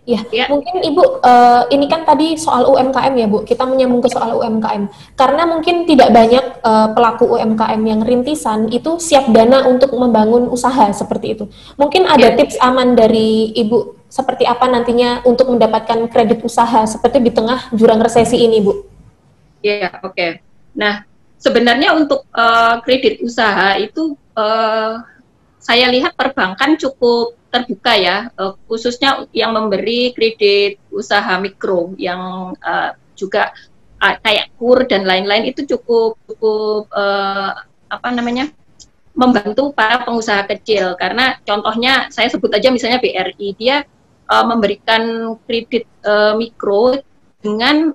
Ya, Ya, mungkin Ibu, ini kan tadi soal UMKM ya Bu, kita menyambung ke soal UMKM. Karena mungkin tidak banyak pelaku UMKM yang rintisan itu siap dana untuk membangun usaha seperti itu. Mungkin ada ya, tips aman dari Ibu seperti apa nantinya untuk mendapatkan kredit usaha seperti di tengah jurang resesi ini Bu? ya, oke. Nah, sebenarnya untuk kredit usaha itu saya lihat perbankan cukup terbuka ya, khususnya yang memberi kredit usaha mikro yang juga kayak KUR dan lain-lain itu cukup cukup apa namanya, membantu para pengusaha kecil, karena contohnya saya sebut aja misalnya BRI, dia memberikan kredit mikro dengan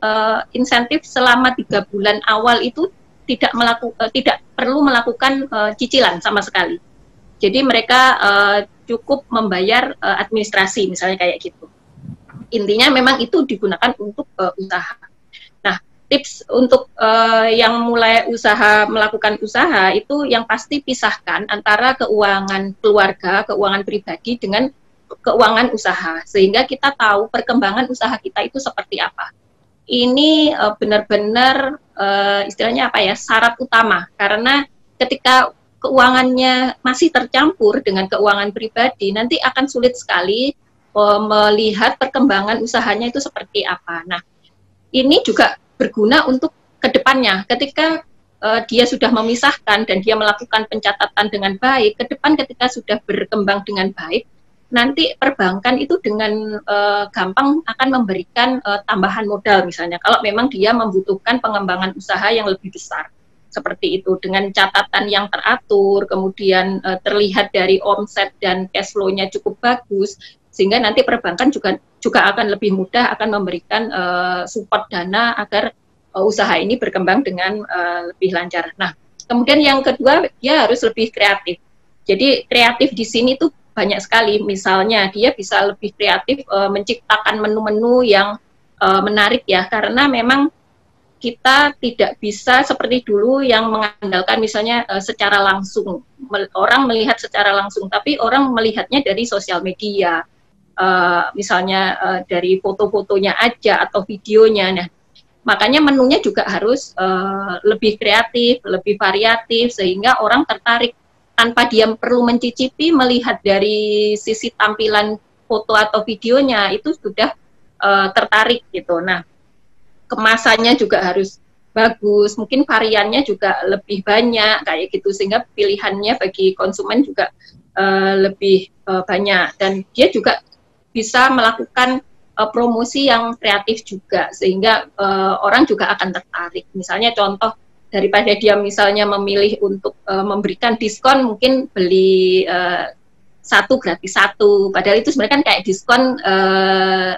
insentif selama 3 bulan awal itu tidak perlu melakukan cicilan sama sekali. Jadi mereka cukup membayar administrasi misalnya kayak gitu. Intinya memang itu digunakan untuk usaha. Nah, tips untuk yang mulai melakukan usaha itu yang pasti pisahkan antara keuangan keluarga, keuangan pribadi dengan keuangan usaha, sehingga kita tahu perkembangan usaha kita itu seperti apa. Ini benar-benar istilahnya apa ya, syarat utama, karena ketika keuangannya masih tercampur dengan keuangan pribadi, nanti akan sulit sekali melihat perkembangan usahanya itu seperti apa. Nah, ini juga berguna untuk kedepannya. Ketika dia sudah memisahkan dan dia melakukan pencatatan dengan baik, ke depan ketika sudah berkembang dengan baik, nanti perbankan itu dengan gampang akan memberikan tambahan modal misalnya, kalau memang dia membutuhkan pengembangan usaha yang lebih besar. Seperti itu, dengan catatan yang teratur, kemudian terlihat dari omset dan cash flow-nya cukup bagus, sehingga nanti perbankan juga akan lebih mudah akan memberikan support dana agar usaha ini berkembang dengan lebih lancar. Nah, kemudian yang kedua, dia harus lebih kreatif. Jadi kreatif di sini tuh banyak sekali. Misalnya dia bisa lebih kreatif menciptakan menu-menu yang menarik ya, karena memang kita tidak bisa seperti dulu yang mengandalkan misalnya secara langsung, orang melihat secara langsung, tapi orang melihatnya dari sosial media, misalnya dari foto-fotonya aja atau videonya. Nah, makanya menunya juga harus lebih kreatif, lebih variatif, sehingga orang tertarik tanpa dia perlu mencicipi, melihat dari sisi tampilan foto atau videonya itu sudah tertarik gitu. Nah, kemasannya juga harus bagus, mungkin variannya juga lebih banyak kayak gitu, sehingga pilihannya bagi konsumen juga lebih banyak, dan dia juga bisa melakukan promosi yang kreatif juga, sehingga orang juga akan tertarik. Misalnya contoh, daripada dia misalnya memilih untuk memberikan diskon, mungkin beli satu gratis satu, padahal itu sebenarnya kan kayak diskon 50%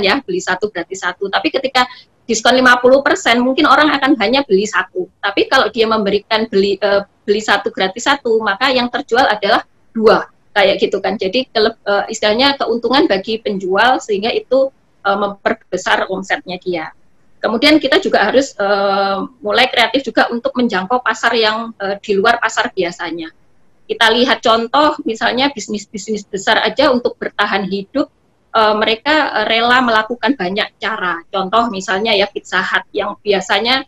ya, beli satu gratis satu, tapi ketika diskon 50% mungkin orang akan hanya beli satu, tapi kalau dia memberikan beli satu gratis satu, maka yang terjual adalah dua, kayak gitu kan. Jadi istilahnya keuntungan bagi penjual, sehingga itu memperbesar omsetnya dia. Kemudian kita juga harus mulai kreatif juga untuk menjangkau pasar yang di luar pasar biasanya. Kita lihat contoh misalnya bisnis-bisnis besar aja untuk bertahan hidup, mereka rela melakukan banyak cara. Contoh misalnya ya Pizza Hut, yang biasanya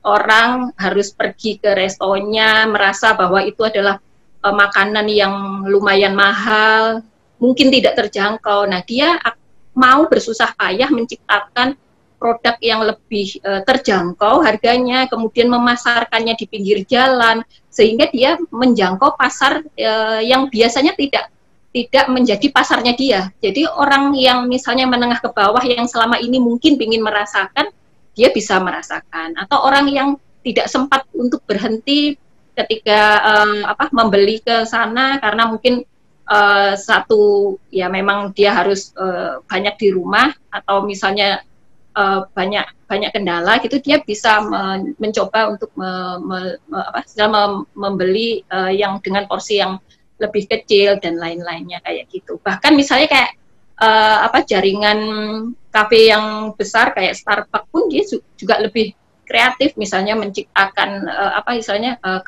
orang harus pergi ke restonya, merasa bahwa itu adalah makanan yang lumayan mahal, mungkin tidak terjangkau. Nah, dia mau bersusah payah menciptakan produk yang lebih terjangkau harganya, kemudian memasarkannya di pinggir jalan, sehingga dia menjangkau pasar yang biasanya tidak menjadi pasarnya dia. Jadi orang yang misalnya menengah ke bawah yang selama ini mungkin ingin merasakan, dia bisa merasakan. Atau orang yang tidak sempat untuk berhenti ketika membeli ke sana karena mungkin satu ya memang dia harus banyak di rumah, atau misalnya banyak kendala gitu, dia bisa mencoba untuk membeli yang dengan porsi yang lebih kecil dan lain-lainnya kayak gitu. Bahkan misalnya kayak jaringan kafe yang besar kayak Starbucks pun dia juga lebih kreatif, misalnya menciptakan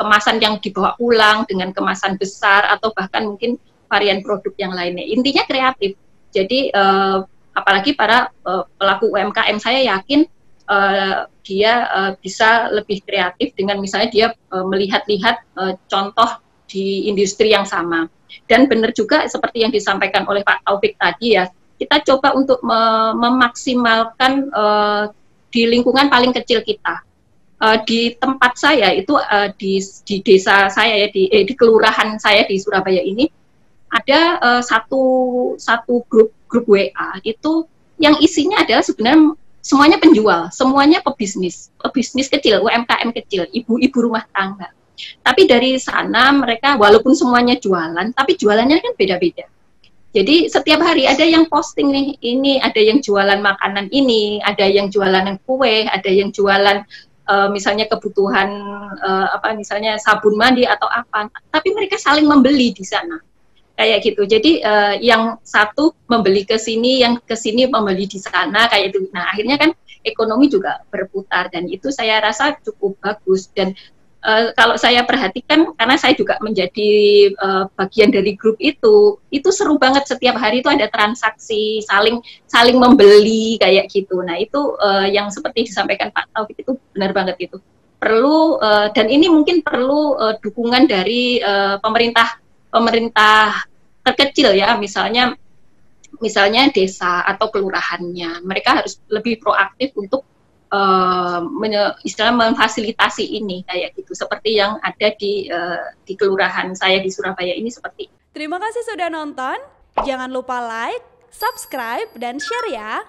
kemasan yang dibawa pulang dengan kemasan besar, atau bahkan mungkin varian produk yang lainnya. Intinya kreatif. Jadi apalagi para pelaku UMKM. Saya yakin dia bisa lebih kreatif dengan misalnya dia melihat-lihat contoh di industri yang sama. Dan benar juga seperti yang disampaikan oleh Pak Taufik tadi ya, kita coba untuk memaksimalkan di lingkungan paling kecil kita. Di tempat saya itu di desa saya ya, di kelurahan saya di Surabaya ini ada satu grup WA itu yang isinya adalah sebenarnya semuanya penjual, semuanya pebisnis kecil, UMKM kecil, ibu-ibu rumah tangga. Tapi dari sana mereka walaupun semuanya jualan, tapi jualannya kan beda-beda. Jadi setiap hari ada yang posting nih, ini ada yang jualan makanan ini, ada yang jualan kue, ada yang jualan misalnya kebutuhan misalnya sabun mandi atau apa. Tapi mereka saling membeli di sana. Kayak gitu. Jadi yang satu membeli ke sini, yang ke sini membeli di sana kayak itu. Nah, akhirnya kan ekonomi juga berputar dan itu saya rasa cukup bagus. Dan kalau saya perhatikan, karena saya juga menjadi bagian dari grup itu seru banget. Setiap hari itu ada transaksi, saling membeli kayak gitu. Nah itu yang seperti disampaikan Pak Taufik itu benar banget itu. Perlu dan ini mungkin perlu dukungan dari pemerintah terkecil ya, misalnya desa atau kelurahannya. Mereka harus lebih proaktif untuk istilah memfasilitasi ini kayak gitu, seperti yang ada di kelurahan saya di Surabaya ini seperti. Terima kasih sudah nonton. Jangan lupa like, subscribe, dan share ya.